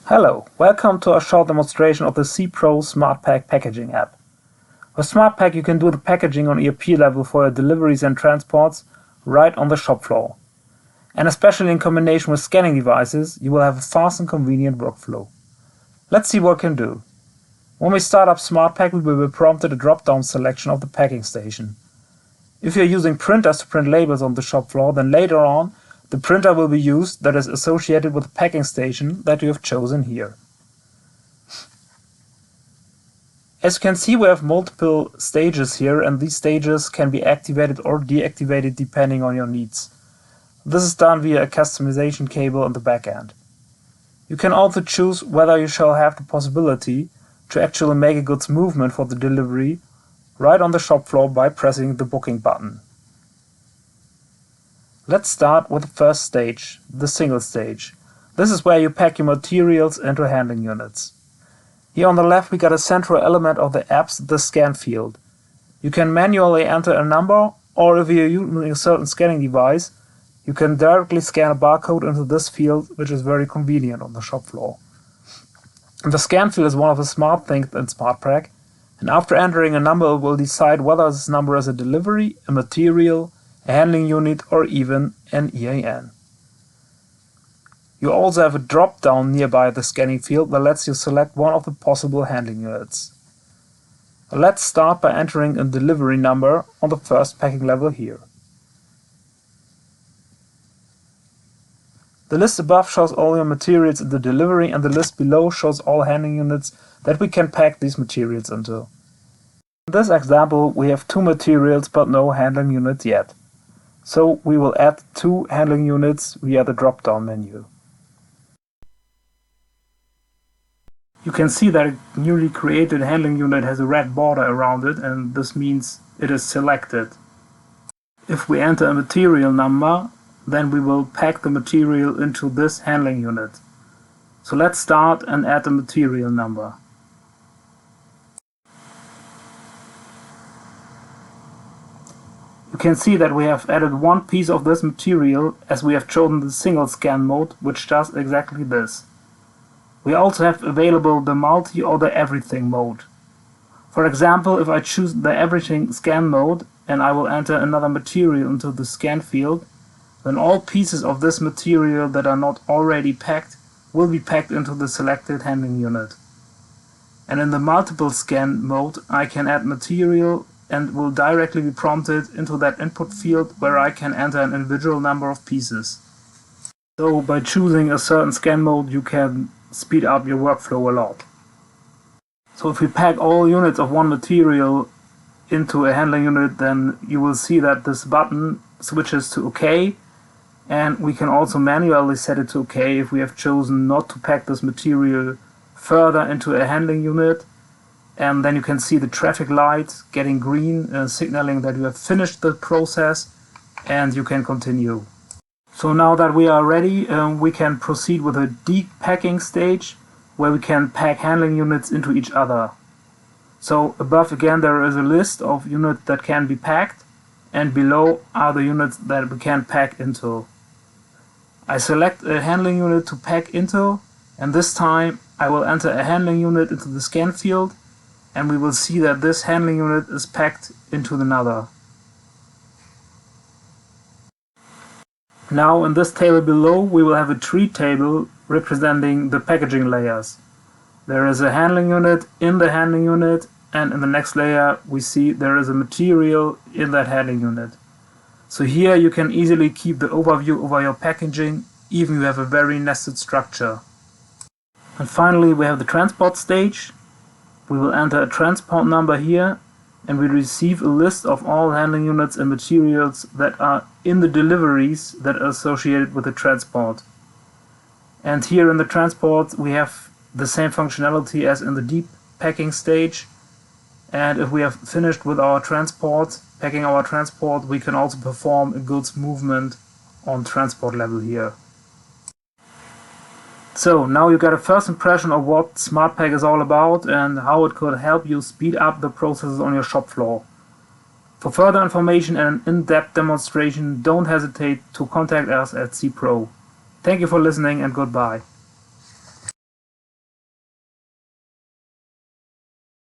Hello, welcome to a short demonstration of the cPro SmartPack packaging app. With SmartPack you can do the packaging on ERP level for your deliveries and transports right on the shop floor. And especially in combination with scanning devices, you will have a fast and convenient workflow. Let's see what it can do. When we start up SmartPack, we will be prompted a drop-down selection of the packing station. If you're using printers to print labels on the shop floor, then later on the printer will be used that is associated with the packing station that you have chosen here. As you can see, we have multiple stages here, and these stages can be activated or deactivated depending on your needs. This is done via a customization cable on the back end. You can also choose whether you shall have the possibility to actually make a goods movement for the delivery right on the shop floor by pressing the booking button. Let's start with the first stage, the single stage. This is where you pack your materials into handling units. Here on the left we got a central element of the apps, the scan field. You can manually enter a number, or if you're using a certain scanning device, you can directly scan a barcode into this field, which is very convenient on the shop floor. And the scan field is one of the smart things in SmartPack, and after entering a number it will decide whether this number is a delivery, a material, a handling unit, or even an EAN. You also have a drop-down nearby the scanning field that lets you select one of the possible handling units. Let's start by entering a delivery number on the first packing level here. The list above shows all your materials in the delivery, and the list below shows all handling units that we can pack these materials into. In this example we have 2 materials but no handling units yet. So we will add 2 handling units via the drop-down menu. You can see that a newly created handling unit has a red border around it, and this means it is selected. If we enter a material number, then we will pack the material into this handling unit. So let's start and add the material number. You can see that we have added one piece of this material as we have chosen the single scan mode, which does exactly this. We also have available the multi or the everything mode. For example, if I choose the everything scan mode and I will enter another material into the scan field, then all pieces of this material that are not already packed will be packed into the selected handling unit. And in the multiple scan mode I can add material and will directly be prompted into that input field where I can enter an individual number of pieces. So by choosing a certain scan mode you can speed up your workflow a lot. So if we pack all units of one material into a handling unit, then you will see that this button switches to OK, and we can also manually set it to OK if we have chosen not to pack this material further into a handling unit. And then you can see the traffic light getting green, signaling that you have finished the process and you can continue. So now that we are ready, we can proceed with a deep packing stage where we can pack handling units into each other. So above again there is a list of units that can be packed, and below are the units that we can pack into. I select a handling unit to pack into, and this time I will enter a handling unit into the scan field, and we will see that this handling unit is packed into another. Now in this table below we will have a tree table representing the packaging layers. There is a handling unit in the handling unit, and in the next layer we see there is a material in that handling unit. So here you can easily keep the overview over your packaging, even if you have a very nested structure. And finally we have the transport stage. We will enter a transport number here, and we receive a list of all handling units and materials that are in the deliveries that are associated with the transport. And here in the transport we have the same functionality as in the deep packing stage, and if we have finished with our transport, packing our transport, we can also perform a goods movement on transport level here. So now you got a first impression of what SmartPack is all about and how it could help you speed up the processes on your shop floor. For further information and an in-depth demonstration, don't hesitate to contact us at cPro. Thank you for listening and goodbye.